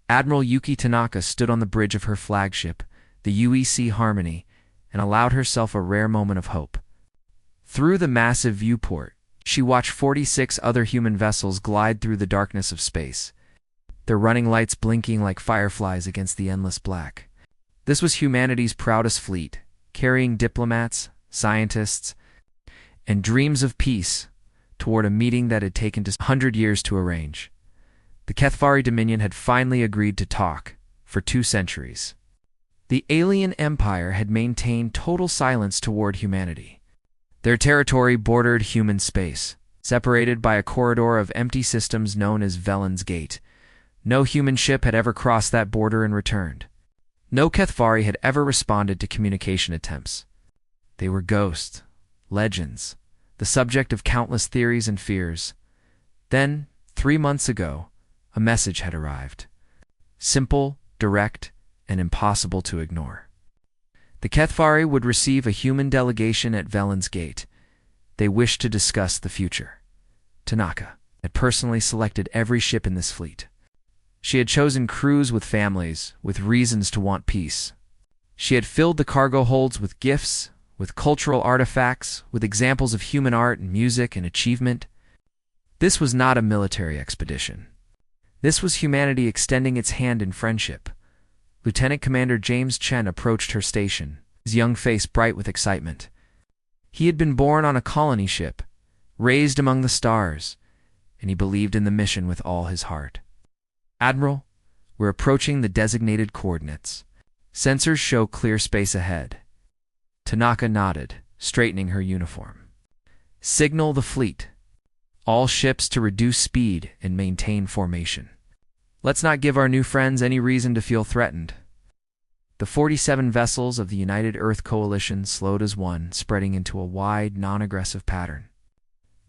Admiral Yuki Tanaka stood on the bridge of her flagship, the UEC Harmony, and allowed herself a rare moment of hope. Through the massive viewport, she watched 46 other human vessels glide through the darkness of space, their running lights blinking like fireflies against the endless black. This was humanity's proudest fleet, carrying diplomats, scientists, and dreams of peace toward a meeting that had taken 100 years to arrange. The Kethvari Dominion had finally agreed to talk for 2 centuries. The alien empire had maintained total silence toward humanity. Their territory bordered human space, separated by a corridor of empty systems known as Velen's Gate. No human ship had ever crossed that border and returned. No Kethvari had ever responded to communication attempts. They were ghosts, legends, the subject of countless theories and fears. Then, 3 months ago, a message had arrived. Simple, direct, and impossible to ignore. The Kethvari would receive a human delegation at Velen's Gate. They wished to discuss the future. Tanaka had personally selected every ship in this fleet. She had chosen crews with families, with reasons to want peace. She had filled the cargo holds with gifts, with cultural artifacts, with examples of human art and music and achievement. This was not a military expedition. This was humanity extending its hand in friendship. Lieutenant Commander James Chen approached her station, his young face bright with excitement. He had been born on a colony ship, raised among the stars, and he believed in the mission with all his heart. "Admiral, we're approaching the designated coordinates. Sensors show clear space ahead." Tanaka nodded, straightening her uniform. "Signal the fleet. All ships to reduce speed and maintain formation. Let's not give our new friends any reason to feel threatened." The 47 vessels of the United Earth Coalition slowed as one, spreading into a wide, non-aggressive pattern.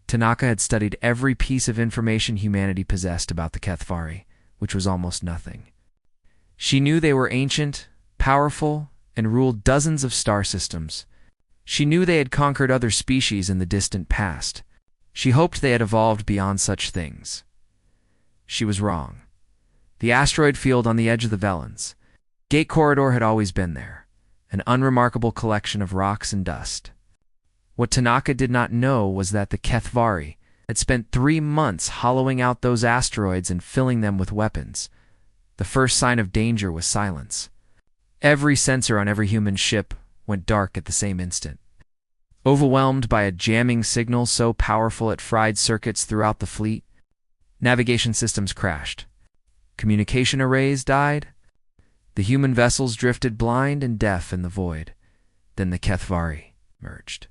Tanaka had studied every piece of information humanity possessed about the Kethvari, which was almost nothing. She knew they were ancient, powerful, and ruled dozens of star systems. She knew they had conquered other species in the distant past. She hoped they had evolved beyond such things. She was wrong. The asteroid field on the edge of the Velen's Gate corridor had always been there, an unremarkable collection of rocks and dust. What Tanaka did not know was that the Kethvari had spent 3 months hollowing out those asteroids and filling them with weapons. The first sign of danger was silence. Every sensor on every human ship went dark at the same instant. Overwhelmed by a jamming signal so powerful it fried circuits throughout the fleet, navigation systems crashed. Communication arrays died. The human vessels drifted blind and deaf in the void. Then the Kethvari emerged.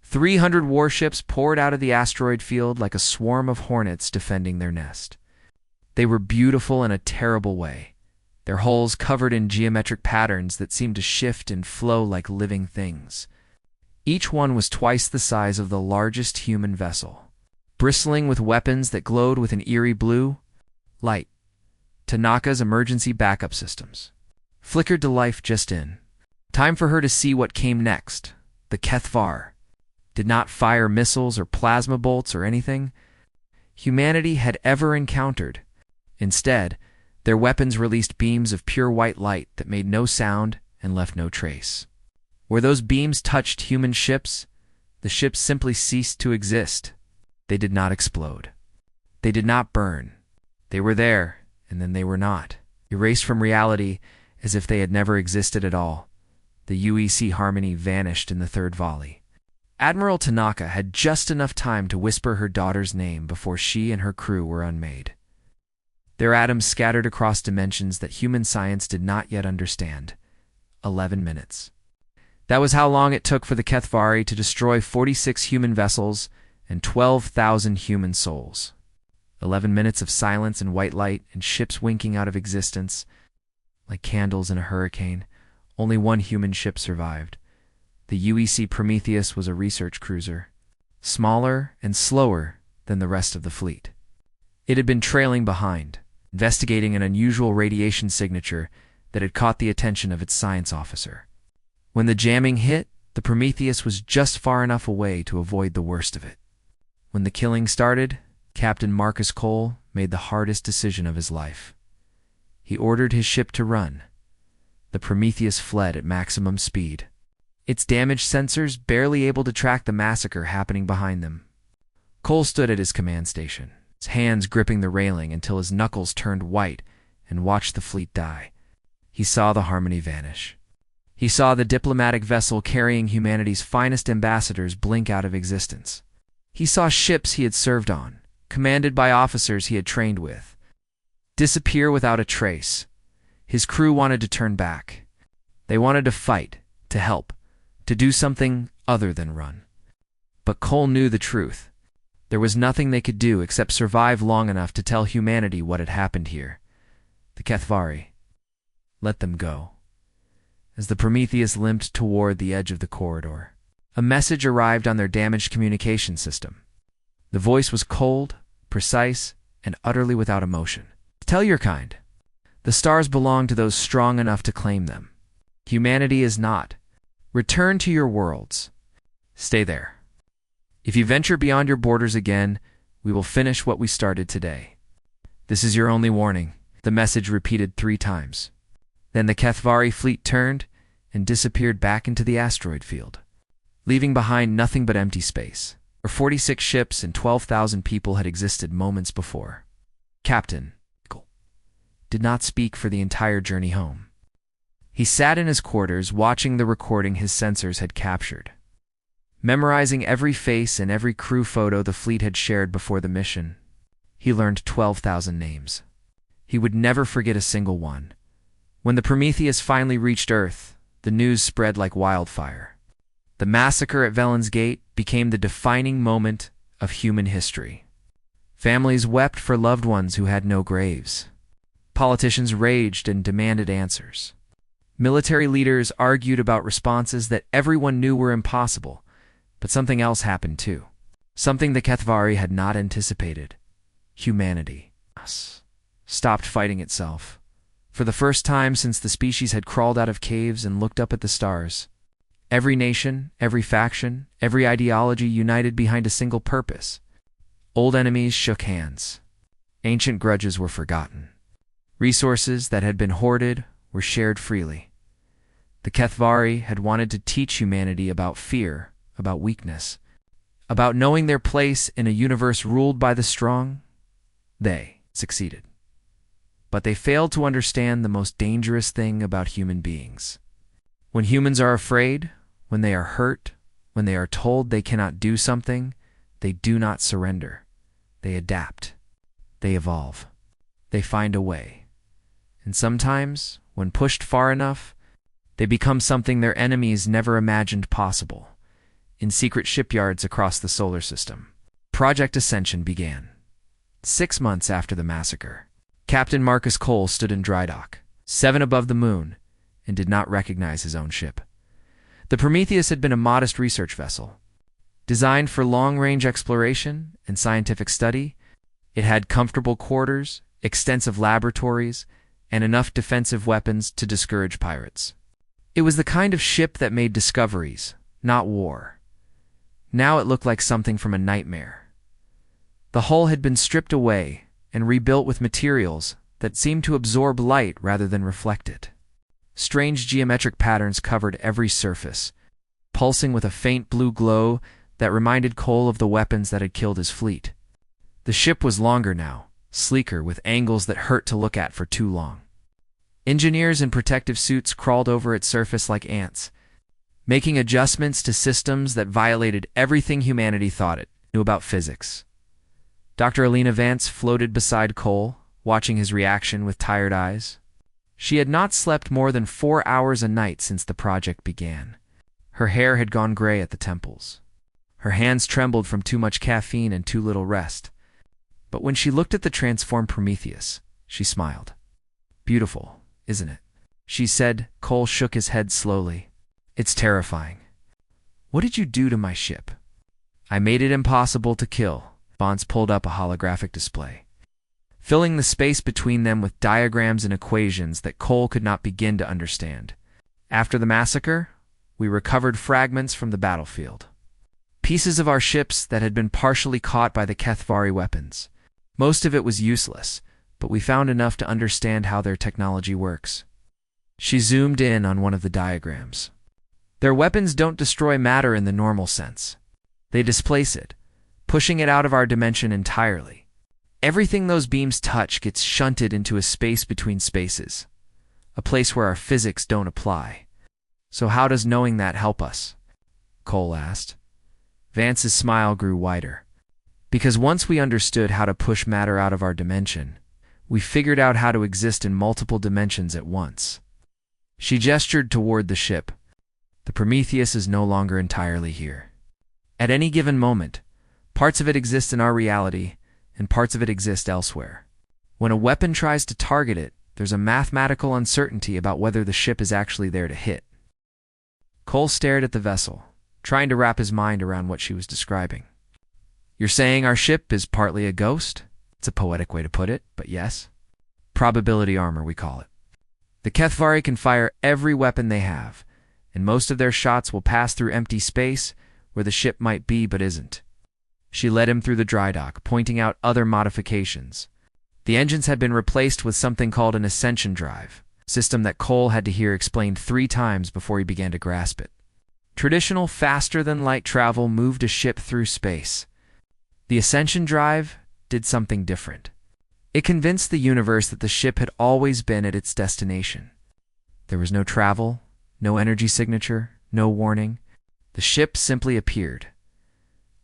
300 warships poured out of the asteroid field like a swarm of hornets defending their nest. They were beautiful in a terrible way, their hulls covered in geometric patterns that seemed to shift and flow like living things. Each one was twice the size of the largest human vessel, bristling with weapons that glowed with an eerie blue light. Tanaka's emergency backup systems flickered to life just in time for her to see what came next. The Kethvar did not fire missiles or plasma bolts or anything humanity had ever encountered. Instead, their weapons released beams of pure white light that made no sound and left no trace. Where those beams touched human ships, the ships simply ceased to exist. They did not explode. They did not burn. They were there, and then they were not, erased from reality as if they had never existed at all. The UEC Harmony vanished in the third volley. Admiral Tanaka had just enough time to whisper her daughter's name before she and her crew were unmade. Their atoms scattered across dimensions that human science did not yet understand. 11 minutes. That was how long it took for the Kethvari to destroy 46 human vessels and 12,000 human souls. 11 minutes of silence and white light and ships winking out of existence. Like candles in a hurricane, only one human ship survived. The UEC Prometheus was a research cruiser, smaller and slower than the rest of the fleet. It had been trailing behind, investigating an unusual radiation signature that had caught the attention of its science officer. When the jamming hit, the Prometheus was just far enough away to avoid the worst of it. When the killing started, Captain Marcus Cole made the hardest decision of his life. He ordered his ship to run. The Prometheus fled at maximum speed, its damaged sensors barely able to track the massacre happening behind them. Cole stood at his command station, his hands gripping the railing until his knuckles turned white, and watched the fleet die. He saw the Harmony vanish. He saw the diplomatic vessel carrying humanity's finest ambassadors blink out of existence. He saw ships he had served on, commanded by officers he had trained with, disappear without a trace. His crew wanted to turn back. They wanted to fight, to help, to do something other than run. But Cole knew the truth. There was nothing they could do except survive long enough to tell humanity what had happened here. The HFY. Let them go. As the Prometheus limped toward the edge of the corridor, a message arrived on their damaged communication system. The voice was cold, precise, and utterly without emotion. Tell your kind. The stars belong to those strong enough to claim them. Humanity is not. Return to your worlds. Stay there. If you venture beyond your borders again, we will finish what we started today. This is your only warning, the message repeated 3 times. Then the HFY fleet turned and disappeared back into the asteroid field, leaving behind nothing but empty space, where 46 ships and 12,000 people had existed moments before. Captain did not speak for the entire journey home. He sat in his quarters watching the recording his sensors had captured, memorizing every face and every crew photo the fleet had shared before the mission. He learned 12,000 names. He would never forget a single one. When the Prometheus finally reached Earth, the news spread like wildfire. The massacre at Velen's Gate became the defining moment of human history. Families wept for loved ones who had no graves. Politicians raged and demanded answers. Military leaders argued about responses that everyone knew were impossible, but something else happened too. Something the HFY had not anticipated. Humanity stopped fighting itself. For the first time since the species had crawled out of caves and looked up at the stars, every nation, every faction, every ideology united behind a single purpose. Old enemies shook hands. Ancient grudges were forgotten. Resources that had been hoarded were shared freely. The HFY had wanted to teach humanity about fear, about weakness, about knowing their place in a universe ruled by the strong. They succeeded. But they failed to understand the most dangerous thing about human beings. When humans are afraid, when they are hurt, when they are told they cannot do something, they do not surrender. They adapt. They evolve. They find a way. And sometimes, when pushed far enough, they become something their enemies never imagined possible. In secret shipyards across the solar system, Project Ascension began. 6 months after the massacre, Captain Marcus Cole stood in dry dock, 7 above the moon, and did not recognize his own ship. The Prometheus had been a modest research vessel. Designed for long-range exploration and scientific study, it had comfortable quarters, extensive laboratories, and enough defensive weapons to discourage pirates. It was the kind of ship that made discoveries, not war. Now it looked like something from a nightmare. The hull had been stripped away and rebuilt with materials that seemed to absorb light rather than reflect it. Strange geometric patterns covered every surface, pulsing with a faint blue glow that reminded Cole of the weapons that had killed his fleet. The ship was longer now, sleeker, with angles that hurt to look at for too long. Engineers in protective suits crawled over its surface like ants, making adjustments to systems that violated everything humanity thought it knew about physics. Dr. Alina Vance floated beside Cole, watching his reaction with tired eyes. She had not slept more than 4 hours a night since the project began. Her hair had gone gray at the temples. Her hands trembled from too much caffeine and too little rest. But when she looked at the transformed Prometheus, she smiled. "Beautiful, isn't it?" she said. Cole shook his head slowly. "It's terrifying." "What did you do to my ship?" "I made it impossible to kill." Vance pulled up a holographic display, filling the space between them with diagrams and equations that Cole could not begin to understand. "After the massacre, we recovered fragments from the battlefield. Pieces of our ships that had been partially caught by the HFY weapons. Most of it was useless, but we found enough to understand how their technology works. She zoomed in on one of the diagrams. Their weapons don't destroy matter in the normal sense. They displace it, pushing it out of our dimension entirely. Everything those beams touch gets shunted into a space between spaces, a place where our physics don't apply. So how does knowing that help us? Cole asked. Vance's smile grew wider. Because once we understood how to push matter out of our dimension, we figured out how to exist in multiple dimensions at once. She gestured toward the ship. The Prometheus is no longer entirely here. At any given moment, parts of it exist in our reality, and parts of it exist elsewhere. When a weapon tries to target it, there's a mathematical uncertainty about whether the ship is actually there to hit. Cole stared at the vessel, trying to wrap his mind around what she was describing. You're saying our ship is partly a ghost? It's a poetic way to put it, but yes. Probability armor, we call it. The Kethvari can fire every weapon they have, and most of their shots will pass through empty space where the ship might be but isn't. She led him through the dry dock, pointing out other modifications. The engines had been replaced with something called an ascension drive, a system that Cole had to hear explained 3 times before he began to grasp it. Traditional faster-than-light travel moved a ship through space. The ascension drive did something different. It convinced the universe that the ship had always been at its destination. There was no travel, no energy signature, no warning. The ship simply appeared.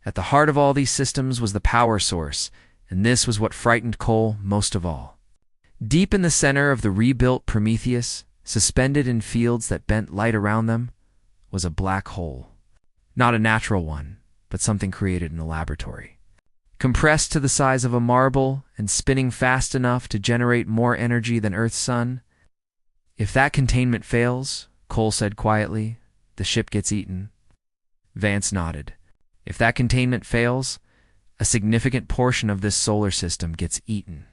At the heart of all these systems was the power source, and this was what frightened Cole most of all. Deep in the center of the rebuilt Prometheus, suspended in fields that bent light around them, was a black hole. Not a natural one, but something created in a laboratory. Compressed to the size of a marble and spinning fast enough to generate more energy than Earth's sun. If that containment fails, Cole said quietly, the ship gets eaten. Vance nodded. If that containment fails, a significant portion of this solar system gets eaten.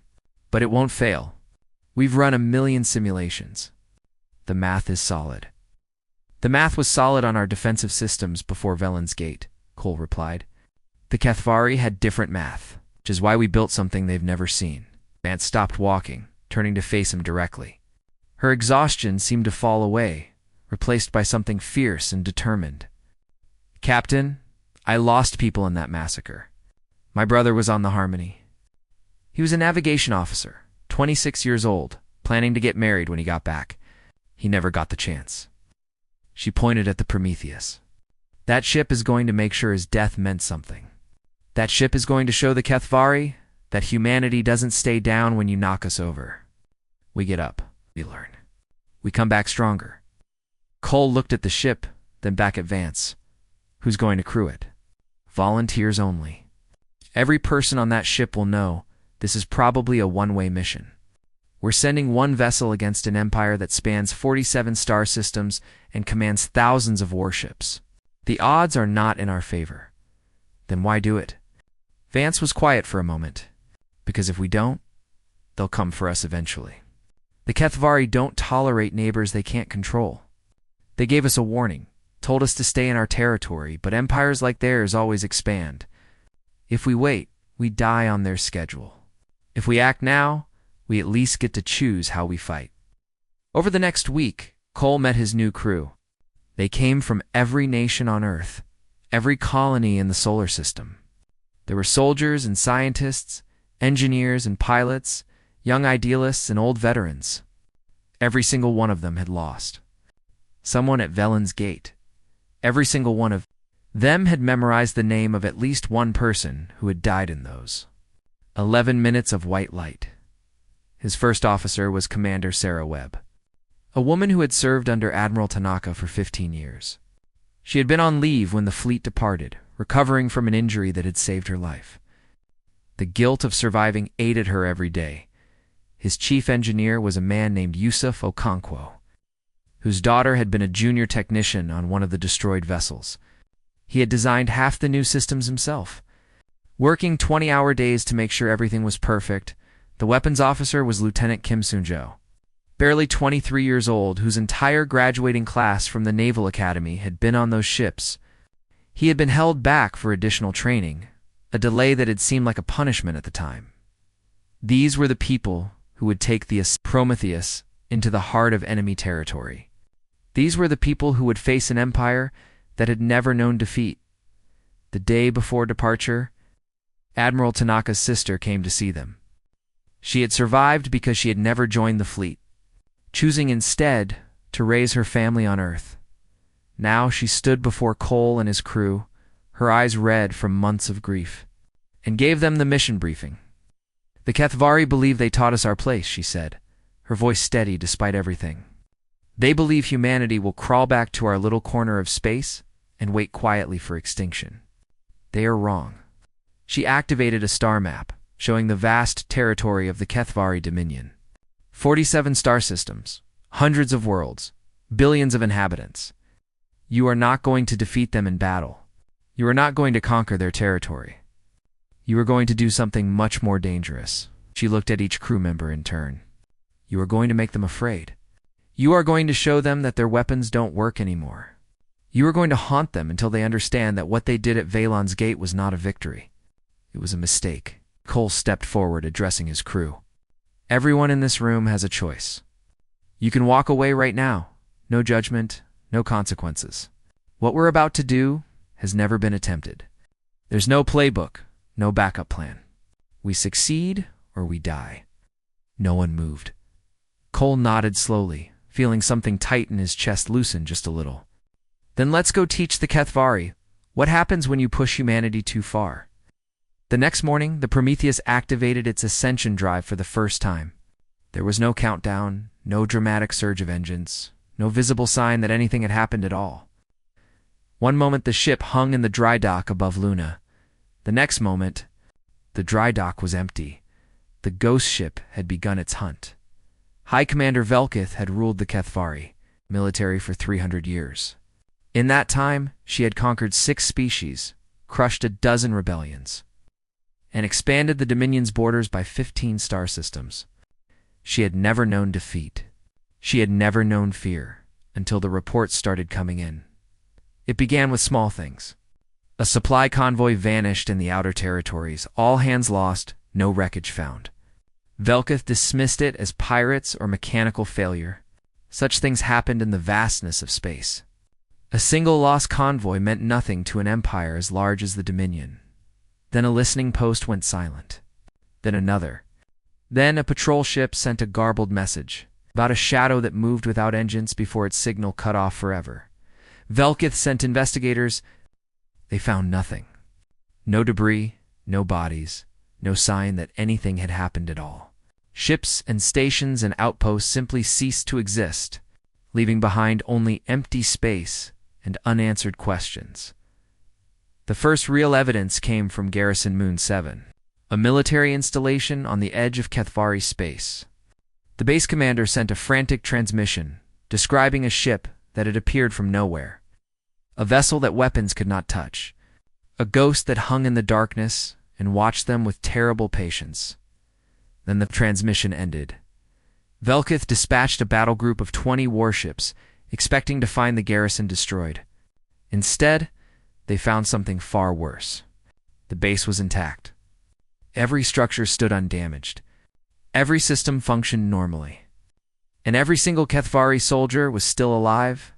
But it won't fail. We've run 1 million simulations. The math is solid. The math was solid on our defensive systems before Velen's Gate, Cole replied. The Kethvari had different math, which is why we built something they've never seen. Vance stopped walking, turning to face him directly. Her exhaustion seemed to fall away, replaced by something fierce and determined. Captain, I lost people in that massacre. My brother was on the Harmony. He was a navigation officer, 26 years old, planning to get married when he got back. He never got the chance. She pointed at the Prometheus. That ship is going to make sure his death meant something. That ship is going to show the Kethvari that humanity doesn't stay down when you knock us over. We get up. We learn. We come back stronger. Cole looked at the ship, then back at Vance. Who's going to crew it? Volunteers only. Every person on that ship will know this is probably a one-way mission. We're sending one vessel against an empire that spans 47 star systems and commands thousands of warships. The odds are not in our favor. Then why do it? Vance was quiet for a moment. Because if we don't, they'll come for us eventually. The Kethvari don't tolerate neighbors they can't control. They gave us a warning, told us to stay in our territory, but empires like theirs always expand. If we wait, we die on their schedule. If we act now, we at least get to choose how we fight. Over the next week, Cole met his new crew. They came from every nation on Earth, every colony in the solar system. There were soldiers and scientists, engineers and pilots, young idealists and old veterans. Every single one of them had lost. Someone at Velen's Gate. Every single one of them had memorized the name of at least one person who had died in those. 11 minutes of white light. His first officer was Commander Sarah Webb, a woman who had served under Admiral Tanaka for 15 years. She had been on leave when the fleet departed, recovering from an injury that had saved her life. The guilt of surviving ate at her every day. His chief engineer was a man named Yusuf Okonkwo, whose daughter had been a junior technician on one of the destroyed vessels. He had designed half the new systems himself. Working 20-hour days to make sure everything was perfect, the weapons officer was Lieutenant Kim Soon-jo, barely 23 years old, whose entire graduating class from the Naval Academy had been on those ships. He had been held back for additional training, a delay that had seemed like a punishment at the time. These were the people who would take the Prometheus into the heart of enemy territory. These were the people who would face an empire that had never known defeat. The day before departure, Admiral Tanaka's sister came to see them. She had survived because she had never joined the fleet, choosing instead to raise her family on Earth. Now she stood before Cole and his crew, her eyes red from months of grief, and gave them the mission briefing. "The Kethvari believe they taught us our place," she said, her voice steady despite everything. "They believe humanity will crawl back to our little corner of space and wait quietly for extinction. They are wrong." She activated a star map, showing the vast territory of the Kethvari Dominion. 47 star systems, hundreds of worlds, billions of inhabitants. You are not going to defeat them in battle. You are not going to conquer their territory. You are going to do something much more dangerous. She looked at each crew member in turn. You are going to make them afraid. You are going to show them that their weapons don't work anymore. You are going to haunt them until they understand that what they did at Valon's Gate was not a victory. It was a mistake. Cole stepped forward, addressing his crew. "Everyone in this room has a choice. You can walk away right now. No judgment, no consequences. What we're about to do has never been attempted. There's no playbook, no backup plan. We succeed or we die." No one moved. Cole nodded slowly, feeling something tight in his chest loosen just a little. "Then let's go teach the Kethvari what happens when you push humanity too far." The next morning, the Prometheus activated its ascension drive for the first time. There was no countdown, no dramatic surge of engines, no visible sign that anything had happened at all. One moment the ship hung in the dry dock above Luna. The next moment, the dry dock was empty. The ghost ship had begun its hunt. High Commander Velkith had ruled the Kethvari military for 300 years. In that time, she had conquered 6 species, crushed a dozen rebellions, and expanded the Dominion's borders by 15 star systems. She had never known defeat. She had never known fear, until the reports started coming in. It began with small things. A supply convoy vanished in the outer territories, all hands lost, no wreckage found. Velkith dismissed it as pirates or mechanical failure. Such things happened in the vastness of space. A single lost convoy meant nothing to an empire as large as the Dominion. Then a listening post went silent. Then another. Then a patrol ship sent a garbled message about a shadow that moved without engines before its signal cut off forever. Velkith sent investigators. They found nothing. No debris, no bodies, no sign that anything had happened at all. Ships and stations and outposts simply ceased to exist, leaving behind only empty space and unanswered questions. The first real evidence came from Garrison Moon 7, a military installation on the edge of Kethvari space. The base commander sent a frantic transmission describing a ship that had appeared from nowhere, a vessel that weapons could not touch, a ghost that hung in the darkness and watched them with terrible patience. Then the transmission ended. Velkith dispatched a battle group of 20 warships, expecting to find the garrison destroyed. Instead, they found something far worse. The base was intact. Every structure stood undamaged. Every system functioned normally. And every single Kethvari soldier was still alive.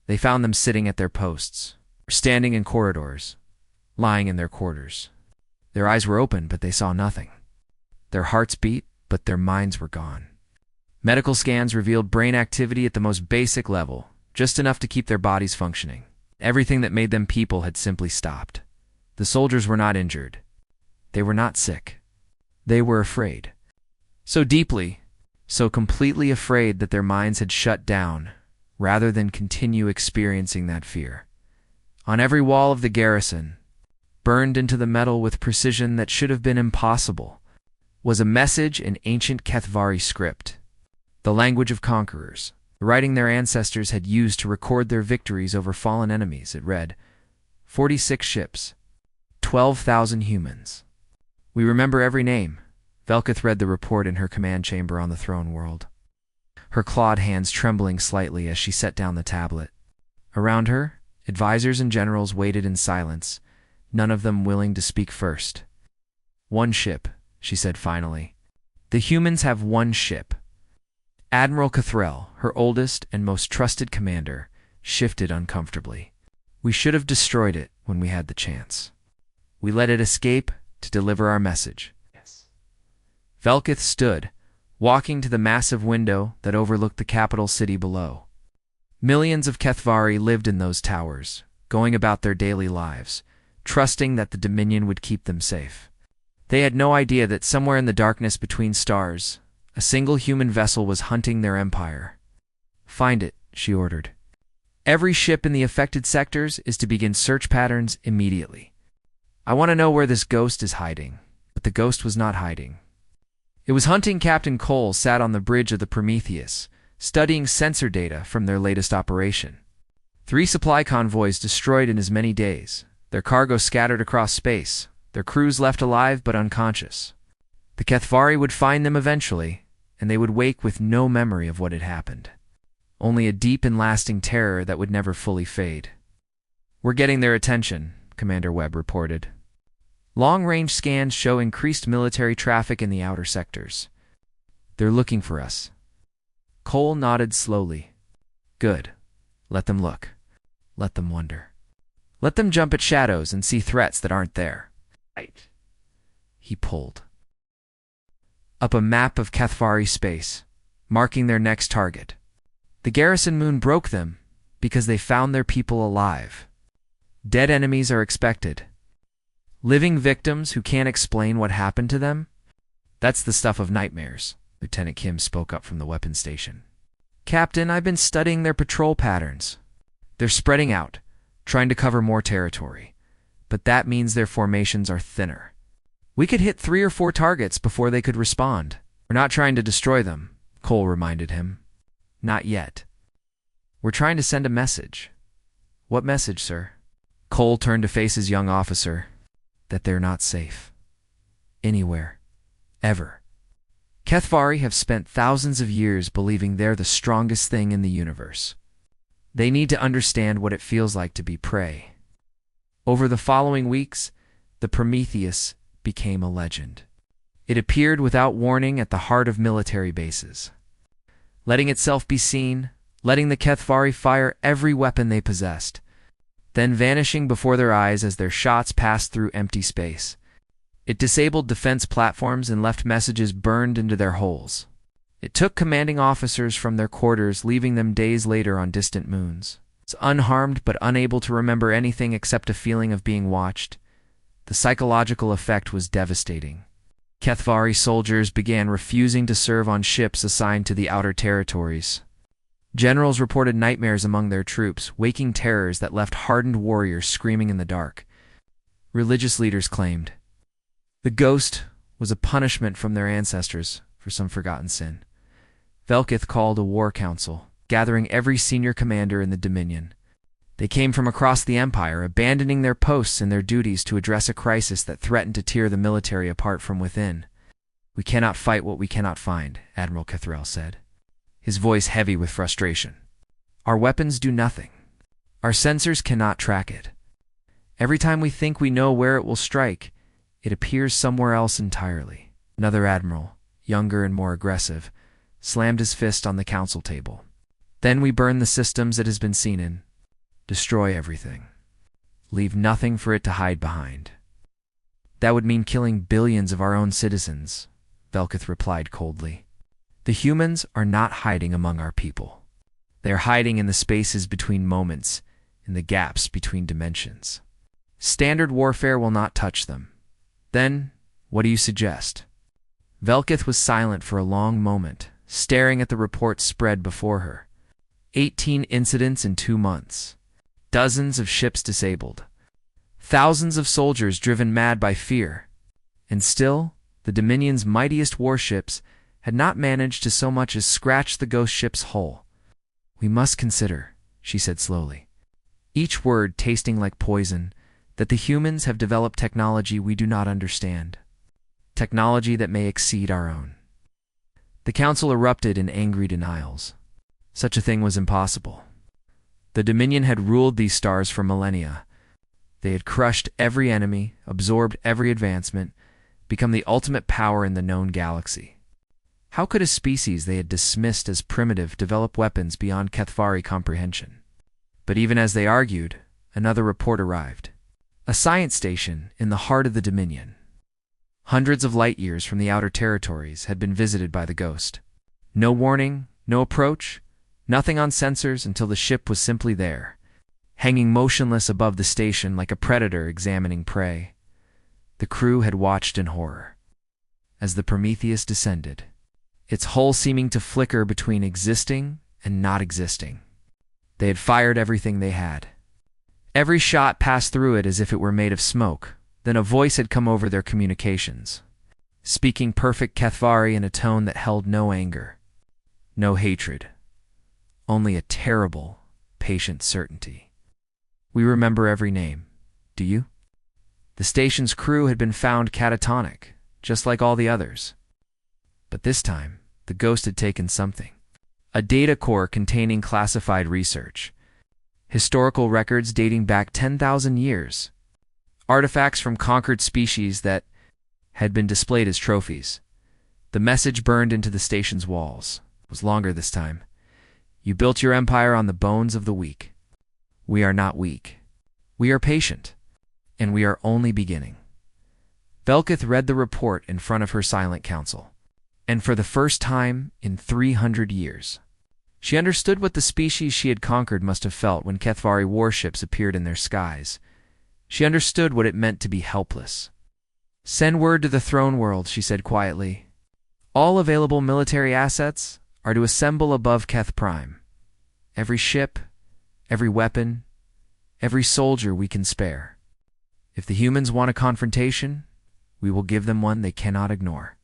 They found them sitting at their posts, standing in corridors, lying in their quarters. Their eyes were open, but they saw nothing. Their hearts beat, but their minds were gone. Medical scans revealed brain activity at the most basic level, just enough to keep their bodies functioning. Everything that made them people had simply stopped. The soldiers were not injured. They were not sick. They were afraid. So deeply, so completely afraid that their minds had shut down, rather than continue experiencing that fear. On every wall of the garrison, burned into the metal with precision that should have been impossible, was a message in ancient Kethvari script, the language of conquerors, the writing their ancestors had used to record their victories over fallen enemies. It read, 46 ships, 12,000 humans. We remember every name. Velkith read the report in her command chamber on the throne world, her clawed hands trembling slightly as she set down the tablet. Around her, advisors and generals waited in silence, none of them willing to speak first. "One ship," she said finally. The humans have one ship. Admiral Cathrell, her oldest and most trusted commander, shifted uncomfortably. We should have destroyed it when we had the chance. We let it escape to deliver our message. Yes. Velkith stood, walking to the massive window that overlooked the capital city below. Millions of Kethvari lived in those towers, going about their daily lives, trusting that the Dominion would keep them safe. They had no idea that somewhere in the darkness between stars, a single human vessel was hunting their empire. "Find it," she ordered. "Every ship in the affected sectors is to begin search patterns immediately. I want to know where this ghost is hiding." But the ghost was not hiding. It was hunting. Captain Cole sat on the bridge of the Prometheus, studying sensor data from their latest operation. 3 supply convoys destroyed in as many days, their cargo scattered across space, their crews left alive but unconscious. The Kethvari would find them eventually, and they would wake with no memory of what had happened. Only a deep and lasting terror that would never fully fade. "We're getting their attention," Commander Webb reported. "Long-range scans show increased military traffic in the outer sectors. They're looking for us." Cole nodded slowly. "Good. Let them look. Let them wonder. Let them jump at shadows and see threats that aren't there." Right. He pulled up a map of Kethvari space, marking their next target. The garrison moon broke them because they found their people alive. Dead enemies are expected. Living victims who can't explain what happened to them? That's the stuff of nightmares, Lieutenant Kim spoke up from the weapons station. "Captain, I've been studying their patrol patterns. They're spreading out, trying to cover more territory. But that means their formations are thinner. We could hit 3 or 4 targets before they could respond." "We're not trying to destroy them," Cole reminded him. "Not yet. We're trying to send a message." "What message, sir?" Cole turned to face his young officer. "That they're not safe. Anywhere. Ever. Kethvari have spent thousands of years believing they're the strongest thing in the universe. They need to understand what it feels like to be prey." Over the following weeks, the Prometheus became a legend. It appeared without warning at the heart of military bases, letting itself be seen, letting the Kethvari fire every weapon they possessed, then vanishing before their eyes as their shots passed through empty space. It disabled defense platforms and left messages burned into their hulls. It took commanding officers from their quarters, leaving them days later on distant moons. It's unharmed but unable to remember anything except a feeling of being watched. The psychological effect was devastating. Kethvari soldiers began refusing to serve on ships assigned to the outer territories. Generals reported nightmares among their troops, waking terrors that left hardened warriors screaming in the dark. Religious leaders claimed the ghost was a punishment from their ancestors for some forgotten sin. Velkith called a war council, gathering every senior commander in the Dominion. They came from across the Empire, abandoning their posts and their duties to address a crisis that threatened to tear the military apart from within. "We cannot fight what we cannot find," Admiral Cathrell said, his voice heavy with frustration. "Our weapons do nothing. Our sensors cannot track it. Every time we think we know where it will strike, it appears somewhere else entirely." Another admiral, younger and more aggressive, slammed his fist on the council table. "Then we burn the systems it has been seen in. Destroy everything. Leave nothing for it to hide behind." "That would mean killing billions of our own citizens," Velkith replied coldly. "The humans are not hiding among our people. They are hiding in the spaces between moments, in the gaps between dimensions. Standard warfare will not touch them. Then, what do you suggest?" Velkith was silent for a long moment, staring at the report spread before her. 18 incidents in 2 months. Dozens of ships disabled. Thousands of soldiers driven mad by fear. And still, the Dominion's mightiest warships had not managed to so much as scratch the ghost ship's hull. "We must consider," she said slowly, each word tasting like poison, "that the humans have developed technology we do not understand. Technology that may exceed our own." The council erupted in angry denials. Such a thing was impossible. The Dominion had ruled these stars for millennia. They had crushed every enemy, absorbed every advancement, become the ultimate power in the known galaxy. How could a species they had dismissed as primitive develop weapons beyond Kethvari comprehension? But even as they argued, another report arrived. A science station in the heart of the Dominion. Hundreds of light years from the outer territories had been visited by the ghost. No warning, no approach, nothing on sensors until the ship was simply there, hanging motionless above the station like a predator examining prey. The crew had watched in horror as the Prometheus descended, its hull seeming to flicker between existing and not existing. They had fired everything they had. Every shot passed through it as if it were made of smoke. Then a voice had come over their communications, speaking perfect Kethvari in a tone that held no anger, no hatred, only a terrible, patient certainty. We remember every name. Do you? The station's crew had been found catatonic, just like all the others. But this time, the ghost had taken something. A data core containing classified research, historical records dating back 10,000 years, artifacts from conquered species that had been displayed as trophies. The message burned into the station's walls. It was longer this time. You built your empire on the bones of the weak. We are not weak. We are patient, and we are only beginning. Velkith read the report in front of her silent council, and for the first time in 300 years, she understood what the species she had conquered must have felt when Kethvari warships appeared in their skies. She understood what it meant to be helpless. Send word to the throne world, she said quietly. All available military assets are to assemble above Keth Prime. Every ship, every weapon, every soldier we can spare. If the humans want a confrontation, we will give them one they cannot ignore.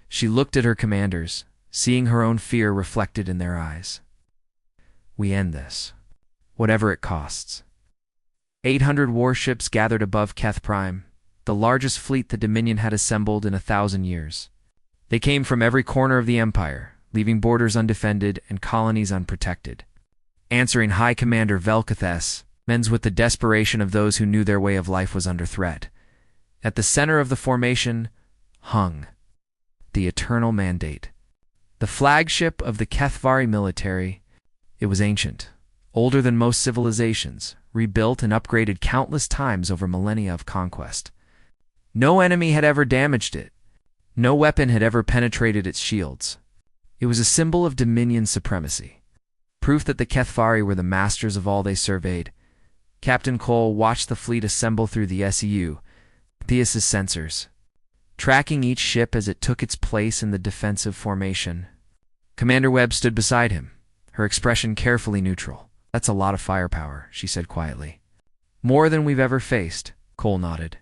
She looked at her commanders, seeing her own fear reflected in their eyes. We end this, whatever it costs. 800 warships gathered above Keth Prime, the largest fleet the Dominion had assembled in 1,000 years. They came from every corner of the Empire, leaving borders undefended and colonies unprotected. Answering High Commander Velkith S. Men's with the desperation of those who knew their way of life was under threat. At the center of the formation hung the Eternal Mandate, the flagship of the Kethvari military. It was ancient, older than most civilizations, rebuilt and upgraded countless times over millennia of conquest. No enemy had ever damaged it. No weapon had ever penetrated its shields. It was a symbol of Dominion supremacy, proof that the Kethvari were the masters of all they surveyed. Captain Cole watched the fleet assemble through the SEU, Theus's sensors, tracking each ship as it took its place in the defensive formation. Commander Webb stood beside him, her expression carefully neutral. That's a lot of firepower, she said quietly. More than we've ever faced, Cole nodded.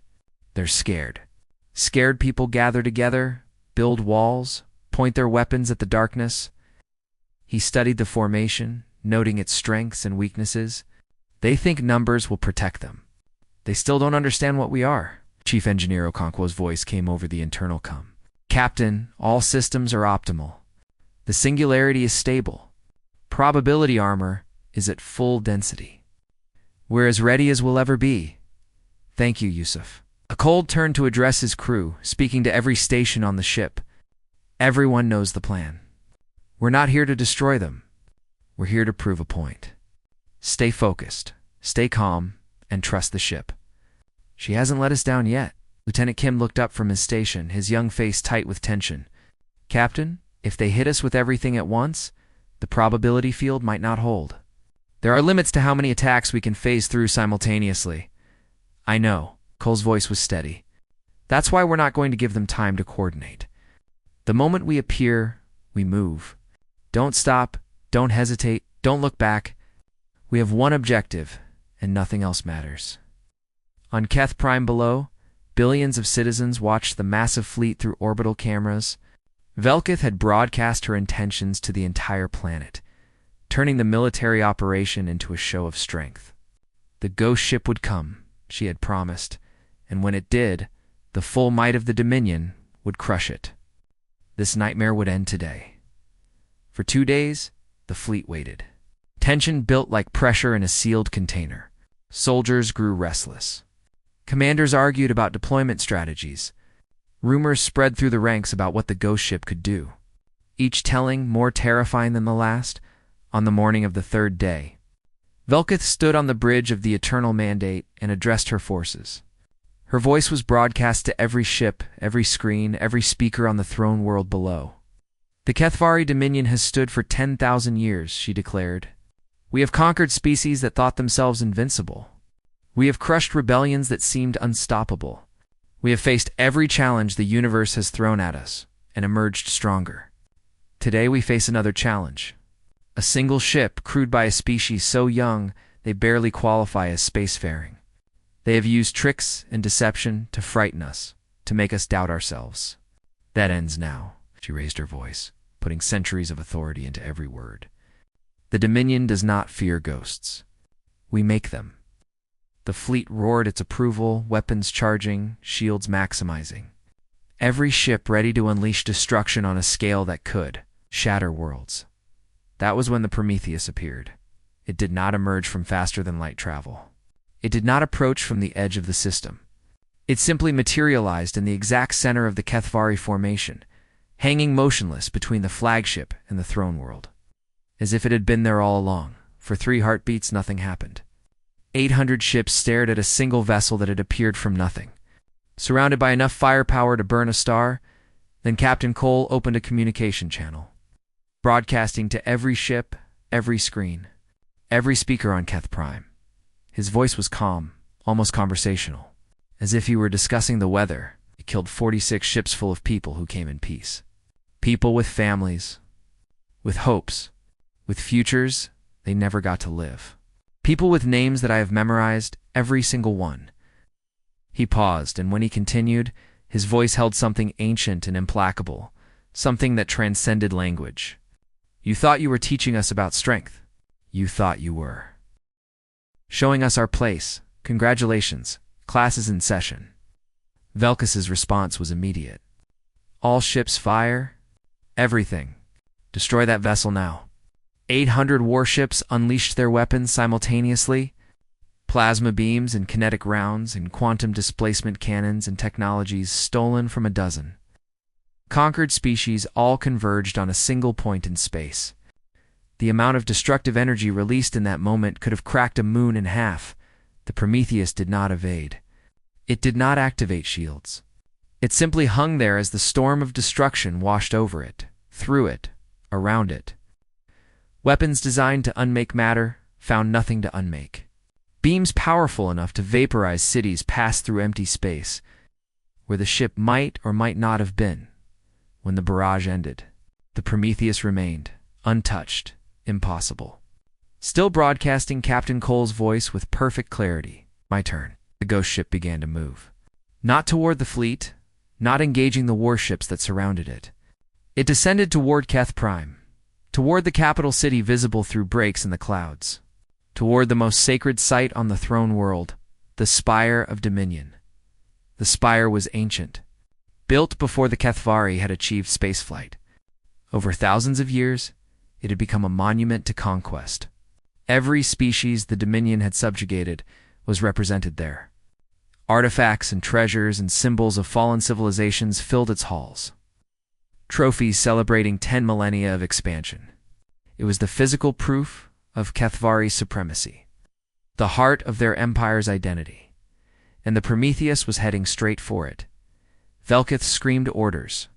They're scared. Scared people gather together, build walls, point their weapons at the darkness. He studied the formation, noting its strengths and weaknesses. They think numbers will protect them. They still don't understand what we are. Chief Engineer Okonkwo's voice came over the internal com. Captain, all systems are optimal. The singularity is stable. Probability armor is at full density. We're as ready as we'll ever be. Thank you, Yusuf. Akold turned to address his crew, speaking to every station on the ship. Everyone knows the plan. We're not here to destroy them. We're here to prove a point. Stay focused, stay calm, and trust the ship. She hasn't let us down yet. Lieutenant Kim looked up from his station, his young face tight with tension. Captain, if they hit us with everything at once, the probability field might not hold. There are limits to how many attacks we can phase through simultaneously. I know. Cole's voice was steady. That's why we're not going to give them time to coordinate. The moment we appear, we move. Don't stop, don't hesitate, don't look back. We have one objective, and nothing else matters. On Keth Prime below, billions of citizens watched the massive fleet through orbital cameras. Velkith had broadcast her intentions to the entire planet, turning the military operation into a show of strength. The ghost ship would come, she had promised, and when it did, the full might of the Dominion would crush it. This nightmare would end today. For 2 days, the fleet waited. Tension built like pressure in a sealed container. Soldiers grew restless. Commanders argued about deployment strategies. Rumors spread through the ranks about what the ghost ship could do. each telling more terrifying than the last. On the morning of the third day, Velkith stood on the bridge of the Eternal Mandate and addressed her forces. Her voice was broadcast to every ship, every screen, every speaker on the throne world below. The Kethvari Dominion has stood for 10,000 years, she declared. We have conquered species that thought themselves invincible. We have crushed rebellions that seemed unstoppable. We have faced every challenge the universe has thrown at us and emerged stronger. Today we face another challenge. A single ship crewed by a species so young they barely qualify as spacefaring. They have used tricks and deception to frighten us, to make us doubt ourselves. That ends now, she raised her voice, putting centuries of authority into every word. The Dominion does not fear ghosts. We make them. The fleet roared its approval, weapons charging, shields maximizing. Every ship ready to unleash destruction on a scale that could shatter worlds. That was when the Prometheus appeared. It did not emerge from faster-than-light travel. It did not approach from the edge of the system. It simply materialized in the exact center of the Kethvari formation, hanging motionless between the flagship and the throne world. As if it had been there all along. For 3 heartbeats, nothing happened. 800 ships stared at a single vessel that had appeared from nothing. Surrounded by enough firepower to burn a star, then Captain Cole opened a communication channel, broadcasting to every ship, every screen, every speaker on Keth Prime. His voice was calm, almost conversational, as if he were discussing the weather. It killed 46 ships full of people who came in peace. People with families, with hopes, with futures they never got to live. People with names that I have memorized, every single one. He paused, and when he continued, his voice held something ancient and implacable, something that transcended language. You thought you were teaching us about strength. You thought you were showing us our place. Congratulations. Class is in session. Velkith's response was immediate. All ships fire. Everything. Destroy that vessel now. 800 warships unleashed their weapons simultaneously. Plasma beams and kinetic rounds and quantum displacement cannons and technologies stolen from a dozen. Conquered species all converged on a single point in space. The amount of destructive energy released in that moment could have cracked a moon in half. The Prometheus did not evade. It did not activate shields. It simply hung there as the storm of destruction washed over it, through it, around it. Weapons designed to unmake matter found nothing to unmake. Beams powerful enough to vaporize cities passed through empty space, where the ship might or might not have been. When the barrage ended, the Prometheus remained, untouched, impossible. Still broadcasting Captain Cole's voice with perfect clarity. My turn. The ghost ship began to move. Not toward the fleet, not engaging the warships that surrounded it. It descended toward Keth Prime, toward the capital city visible through breaks in the clouds, toward the most sacred site on the throne world, the Spire of Dominion. The spire was ancient, built before the Kethvari had achieved spaceflight. Over thousands of years, it had become a monument to conquest. Every species the Dominion had subjugated was represented there. Artifacts and treasures and symbols of fallen civilizations filled its halls. Trophies celebrating 10 millennia of expansion. It was the physical proof of Kethvari's supremacy, the heart of their empire's identity. And the Prometheus was heading straight for it. Velkith screamed orders.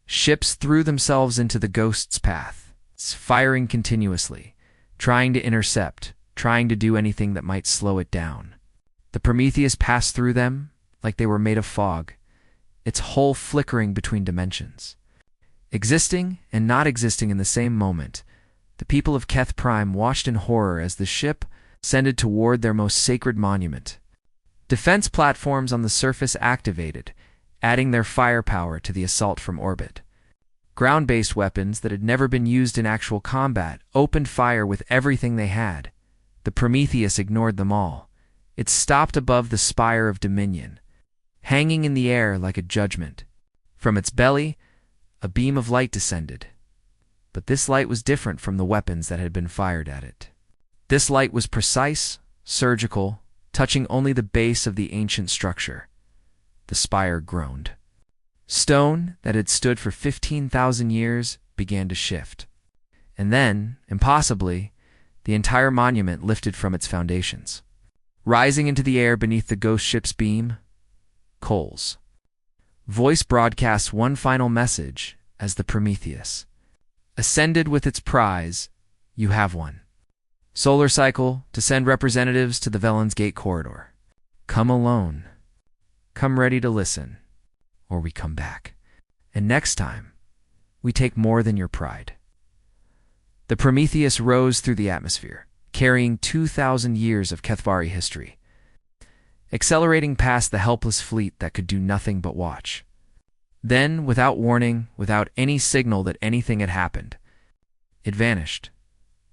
Ships threw themselves into the ghost's path, firing continuously, trying to intercept, trying to do anything that might slow it down. The Prometheus passed through them like they were made of fog, its hull flickering between dimensions. Existing and not existing in the same moment, the people of Keth Prime watched in horror as the ship ascended toward their most sacred monument. Defense platforms on the surface activated, adding their firepower to the assault from orbit. Ground-based weapons that had never been used in actual combat opened fire with everything they had. The Prometheus ignored them all. It stopped above the Spire of Dominion, hanging in the air like a judgment. From its belly, a beam of light descended. But this light was different from the weapons that had been fired at it. This light was precise, surgical, touching only the base of the ancient structure. The spire groaned. Stone that had stood for 15,000 years began to shift. And then, impossibly, the entire monument lifted from its foundations. Rising into the air beneath the ghost ship's beam, Cole's voice broadcasts one final message as the Prometheus ascended with its prize. You have one solar cycle to send representatives to the Velen's Gate corridor. Come alone. Come ready to listen, or we come back. And next time, we take more than your pride. The Prometheus rose through the atmosphere, carrying 2,000 years of Kethvari history, accelerating past the helpless fleet that could do nothing but watch. Then, without warning, without any signal that anything had happened, it vanished.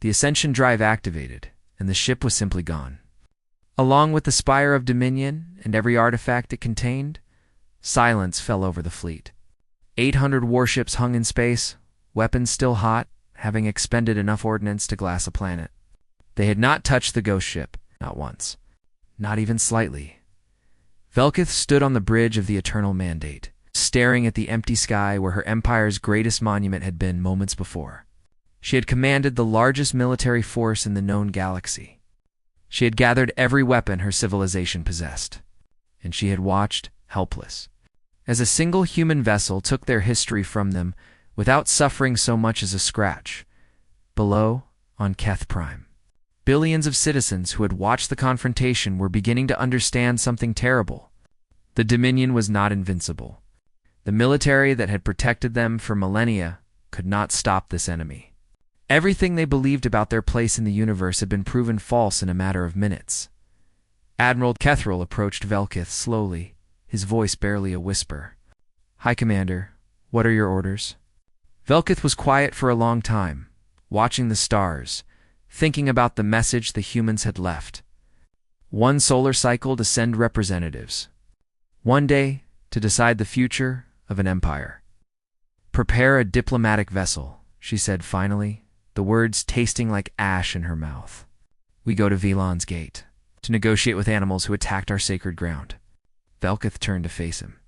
The ascension drive activated, and the ship was simply gone. Along with the Spire of Dominion and every artifact it contained, silence fell over the fleet. 800 warships hung in space, weapons still hot, having expended enough ordnance to glass a planet. They had not touched the ghost ship, not once, not even slightly. Velkith stood on the bridge of the Eternal Mandate, staring at the empty sky where her empire's greatest monument had been moments before. She had commanded the largest military force in the known galaxy. She had gathered every weapon her civilization possessed, and she had watched, helpless, as a single human vessel took their history from them without suffering so much as a scratch. Below, on Keth Prime, billions of citizens who had watched the confrontation were beginning to understand something terrible. The Dominion was not invincible. The military that had protected them for millennia could not stop this enemy. Everything they believed about their place in the universe had been proven false in a matter of minutes. Admiral Kethril approached Velkith slowly, his voice barely a whisper. "High Commander, what are your orders?" Velkith was quiet for a long time, watching the stars, thinking about the message the humans had left. One solar cycle to send representatives. One day to decide the future of an empire. "Prepare a diplomatic vessel," she said finally, the words tasting like ash in her mouth. "We go to Velen's Gate to negotiate with animals who attacked our sacred ground." Velkith turned to face him,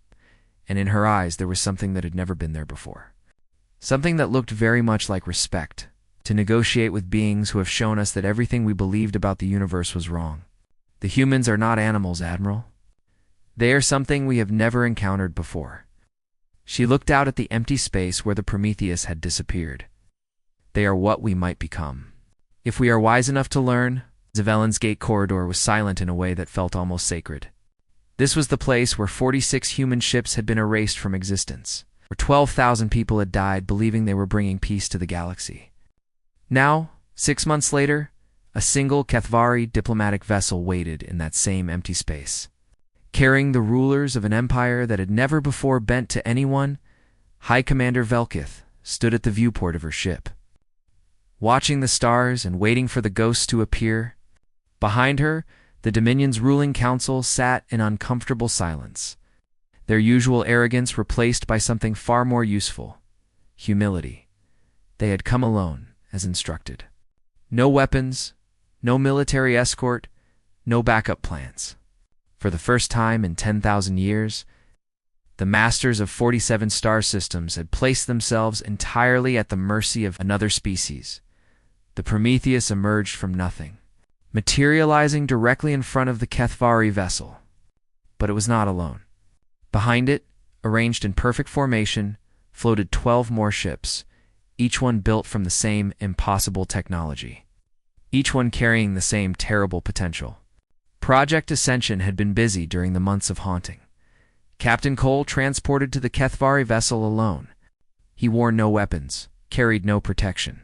and in her eyes there was something that had never been there before. Something that looked very much like respect, to negotiate with beings who have shown us that everything we believed about the universe was wrong. The humans are not animals, Admiral. They are something we have never encountered before. She looked out at the empty space where the Prometheus had disappeared. They are what we might become. If we are wise enough to learn. Velen's Gate corridor was silent in a way that felt almost sacred. This was the place where 46 human ships had been erased from existence, where 12,000 people had died believing they were bringing peace to the galaxy. Now, 6 months later, a single Kethvari diplomatic vessel waited in that same empty space. Carrying the rulers of an empire that had never before bent to anyone, High Commander Velkith stood at the viewport of her ship, watching the stars and waiting for the ghosts to appear. Behind her, the Dominion's ruling council sat in uncomfortable silence, their usual arrogance replaced by something far more useful: humility. They had come alone, as instructed. No weapons, no military escort, no backup plans. For the first time in 10,000 years, the masters of 47 star systems had placed themselves entirely at the mercy of another species. The Prometheus emerged from nothing, materializing directly in front of the Kethvari vessel. But it was not alone. Behind it, arranged in perfect formation, floated 12 more ships, each one built from the same impossible technology, each one carrying the same terrible potential. Project Ascension had been busy during the months of haunting. Captain Cole transported to the Kethvari vessel alone. He wore no weapons, carried no protection,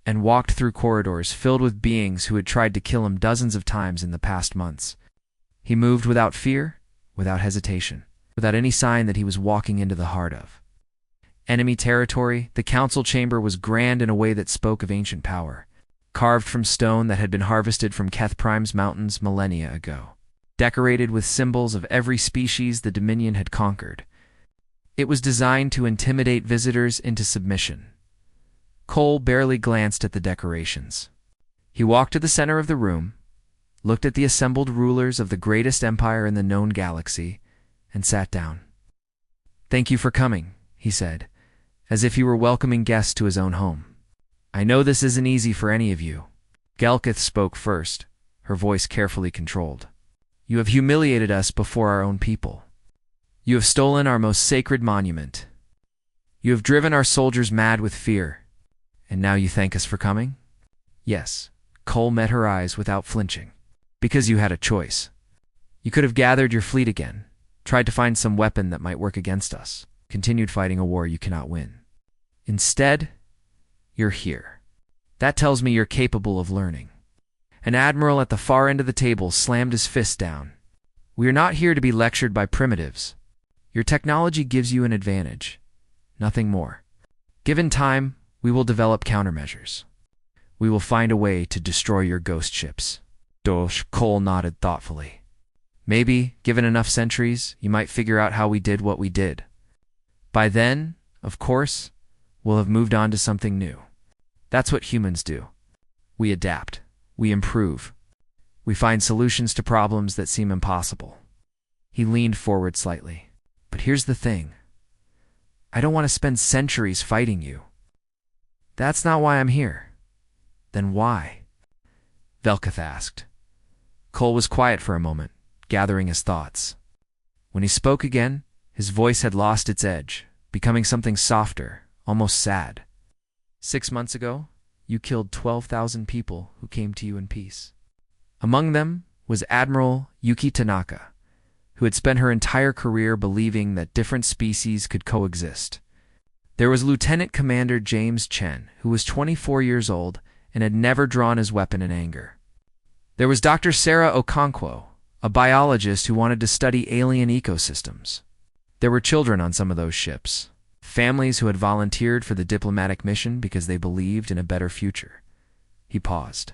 and walked through corridors filled with beings who had tried to kill him dozens of times in the past months. He moved without fear, without hesitation, without any sign that he was walking into the heart of enemy territory. The council chamber was grand in a way that spoke of ancient power, carved from stone that had been harvested from Keth Prime's mountains millennia ago, decorated with symbols of every species the Dominion had conquered. It was designed to intimidate visitors into submission. Cole barely glanced at the decorations. He walked to the center of the room, looked at the assembled rulers of the greatest empire in the known galaxy, and sat down. "Thank you for coming," he said, as if he were welcoming guests to his own home. I know this isn't easy for any of you. Gelkith spoke first, her voice carefully controlled. You have humiliated us before our own people. You have stolen our most sacred monument. You have driven our soldiers mad with fear. And now you thank us for coming? Yes, Cole met her eyes without flinching. Because you had a choice. You could have gathered your fleet again, tried to find some weapon that might work against us, continued fighting a war you cannot win. Instead, you're here. That tells me you're capable of learning. An admiral at the far end of the table slammed his fist down. We are not here to be lectured by primitives. Your technology gives you an advantage. Nothing more. Given time, we will develop countermeasures. We will find a way to destroy your ghost ships. Cole nodded thoughtfully. Maybe, given enough centuries, you might figure out how we did what we did. By then, of course, we'll have moved on to something new. That's what humans do. We adapt. We improve. We find solutions to problems that seem impossible. He leaned forward slightly. But here's the thing. I don't want to spend centuries fighting you. That's not why I'm here. Then why? Velkith asked. Cole was quiet for a moment, gathering his thoughts. When he spoke again, his voice had lost its edge, becoming something softer, almost sad. 6 months ago, you killed 12,000 people who came to you in peace. Among them was Admiral Yuki Tanaka, who had spent her entire career believing that different species could coexist. There was Lieutenant Commander James Chen, who was 24 years old and had never drawn his weapon in anger. There was Dr. Sarah Okonkwo, a biologist who wanted to study alien ecosystems. There were children on some of those ships, families who had volunteered for the diplomatic mission because they believed in a better future. He paused,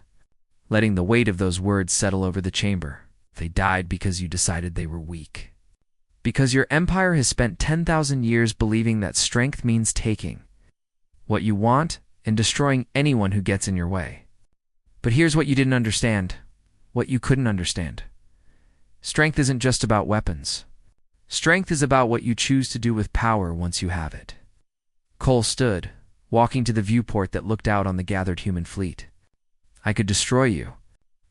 letting the weight of those words settle over the chamber. They died because you decided they were weak. Because your empire has spent 10,000 years believing that strength means taking what you want and destroying anyone who gets in your way. But here's what you didn't understand, what you couldn't understand. Strength isn't just about weapons. Strength is about what you choose to do with power once you have it. Cole stood, walking to the viewport that looked out on the gathered human fleet. I could destroy you.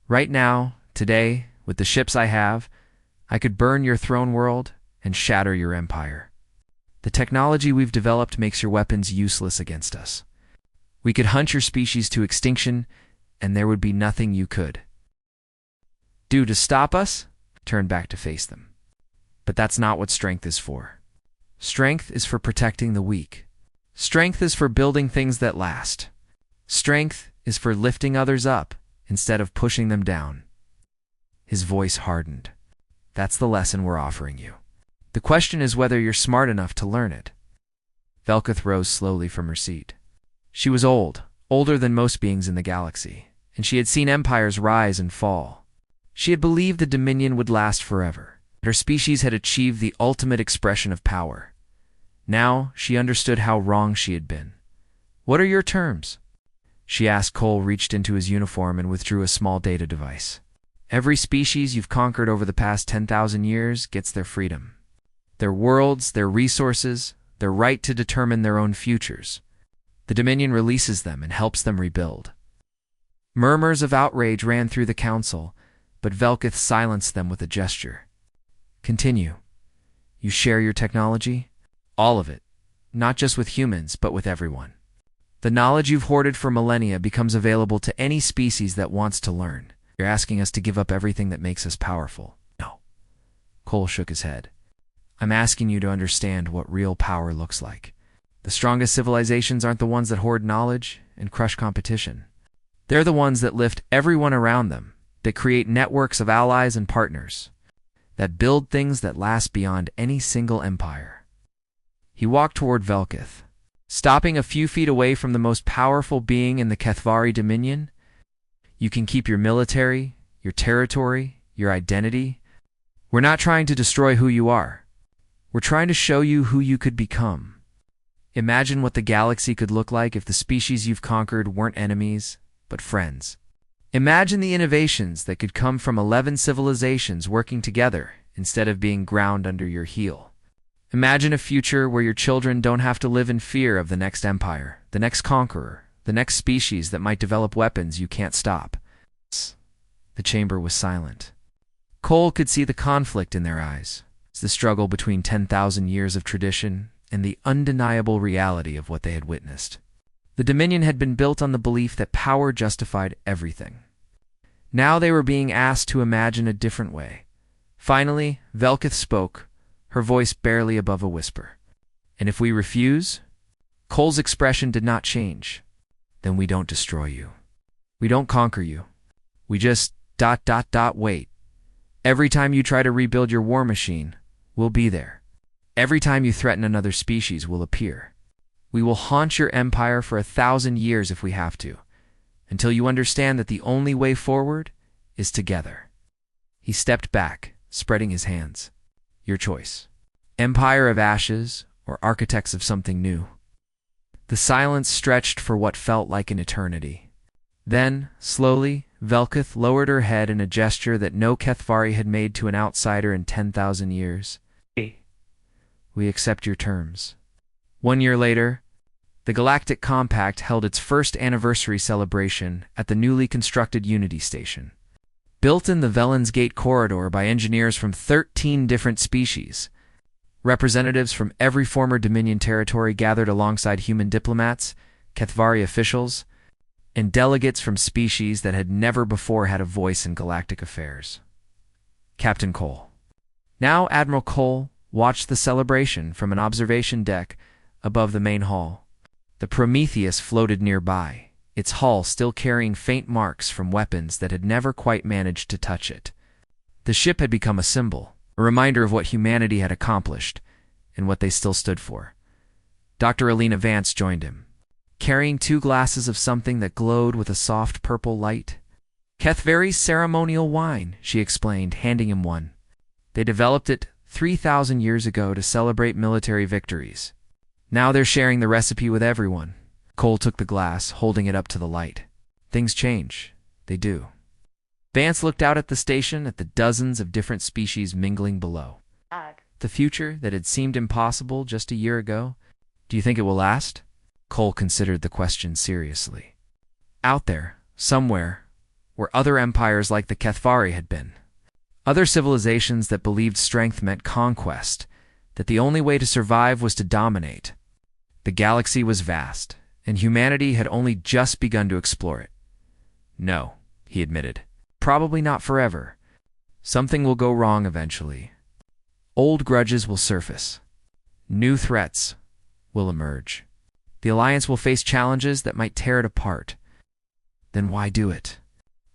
Right now, today, with the ships I have, I could burn your throne world and shatter your empire. The technology we've developed makes your weapons useless against us. We could hunt your species to extinction, and there would be nothing you could do to stop us. Turn back to face them. But that's not what strength is for. Strength is for protecting the weak. Strength is for building things that last. Strength is for lifting others up instead of pushing them down. His voice hardened. That's the lesson we're offering you. The question is whether you're smart enough to learn it. Velkith rose slowly from her seat. She was old, older than most beings in the galaxy, and she had seen empires rise and fall. She had believed the Dominion would last forever. Her species had achieved the ultimate expression of power. Now she understood how wrong she had been. What are your terms? She asked. Cole reached into his uniform and withdrew a small data device. Every species you've conquered over the past 10,000 years gets their freedom. Their worlds, their resources, their right to determine their own futures. The Dominion releases them and helps them rebuild. Murmurs of outrage ran through the council, but Velkith silenced them with a gesture. Continue. You share your technology? All of it. Not just with humans, but with everyone. The knowledge you've hoarded for millennia becomes available to any species that wants to learn. You're asking us to give up everything that makes us powerful. No. Cole shook his head. I'm asking you to understand what real power looks like. The strongest civilizations aren't the ones that hoard knowledge and crush competition. They're the ones that lift everyone around them, that create networks of allies and partners, that build things that last beyond any single empire. He walked toward Velkith, stopping a few feet away from the most powerful being in the Kethvari Dominion. You can keep your military, your territory, your identity. We're not trying to destroy who you are. We're trying to show you who you could become. Imagine what the galaxy could look like if the species you've conquered weren't enemies, but friends. Imagine the innovations that could come from 11 civilizations working together instead of being ground under your heel. Imagine a future where your children don't have to live in fear of the next empire, the next conqueror, the next species that might develop weapons you can't stop. The chamber was silent. Cole could see the conflict in their eyes. It's the struggle between 10,000 years of tradition and the undeniable reality of what they had witnessed. The Dominion had been built on the belief that power justified everything. Now they were being asked to imagine a different way. Finally, Velkith spoke, her voice barely above a whisper. "And if we refuse?" Cole's expression did not change. "Then we don't destroy you. We don't conquer you. We just ... wait. Every time you try to rebuild your war machine, we'll be there. Every time you threaten another species, we'll appear. We will haunt your empire for 1,000 years if we have to, until you understand that the only way forward is together." He stepped back, spreading his hands. "Your choice. Empire of ashes or architects of something new." The silence stretched for what felt like an eternity. Then, slowly, Velkith lowered her head in a gesture that no Kethvari had made to an outsider in 10,000 years. "We accept your terms." 1 year later, the Galactic Compact held its first anniversary celebration at the newly constructed Unity Station. Built in the Velen's Gate corridor by engineers from 13 different species, representatives from every former Dominion territory gathered alongside human diplomats, Kethvari officials, and delegates from species that had never before had a voice in galactic affairs. Captain Cole. Now Admiral Cole watched the celebration from an observation deck above the main hall. The Prometheus floated nearby, its hull still carrying faint marks from weapons that had never quite managed to touch it. The ship had become a symbol, a reminder of what humanity had accomplished and what they still stood for. Dr. Alina Vance joined him, carrying 2 glasses of something that glowed with a soft purple light. "Kethvari's ceremonial wine," she explained, handing him one. "They developed it 3,000 years ago to celebrate military victories. Now they're sharing the recipe with everyone." Cole took the glass, holding it up to the light. "Things change. They do." Vance looked out at the station, at the dozens of different species mingling below. The future that had seemed impossible just a year ago, do you think it will last? Cole considered the question seriously. Out there, somewhere, were other empires like the Kethvari had been. Other civilizations that believed strength meant conquest, that the only way to survive was to dominate. The galaxy was vast, and humanity had only just begun to explore it. "No," he admitted. "Probably not forever. Something will go wrong eventually. Old grudges will surface. New threats will emerge. The Alliance will face challenges that might tear it apart. Then why do it?"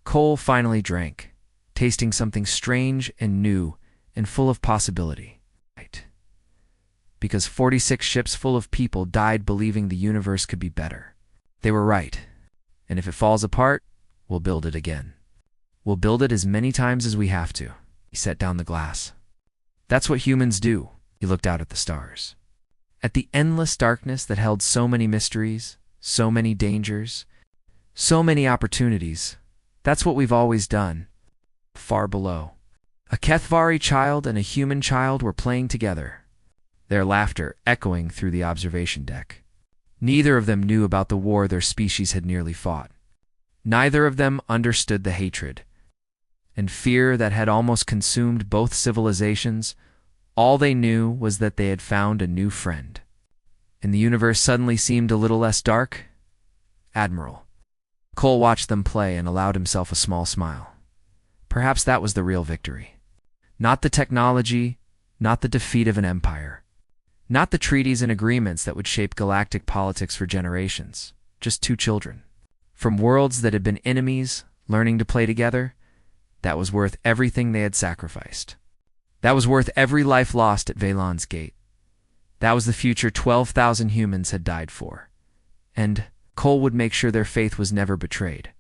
Cole finally drank, tasting something strange and new and full of possibility. Right. Because 46 ships full of people died believing the universe could be better. They were right. And if it falls apart, we'll build it again. We'll build it as many times as we have to. He set down the glass. That's what humans do. He looked out at the stars. At the endless darkness that held so many mysteries, so many dangers, so many opportunities. That's what we've always done. Far below, a Kethvari child and a human child were playing together, their laughter echoing through the observation deck. Neither of them knew about the war their species had nearly fought. Neither of them understood the hatred and fear that had almost consumed both civilizations. All they knew was that they had found a new friend. And the universe suddenly seemed a little less dark. Admiral. Cole watched them play and allowed himself a small smile. Perhaps that was the real victory. Not the technology, not the defeat of an empire. Not the treaties and agreements that would shape galactic politics for generations. Just 2 children. From worlds that had been enemies, learning to play together. That was worth everything they had sacrificed. That was worth every life lost at Velen's Gate. That was the future 12,000 humans had died for. And Cole would make sure their faith was never betrayed.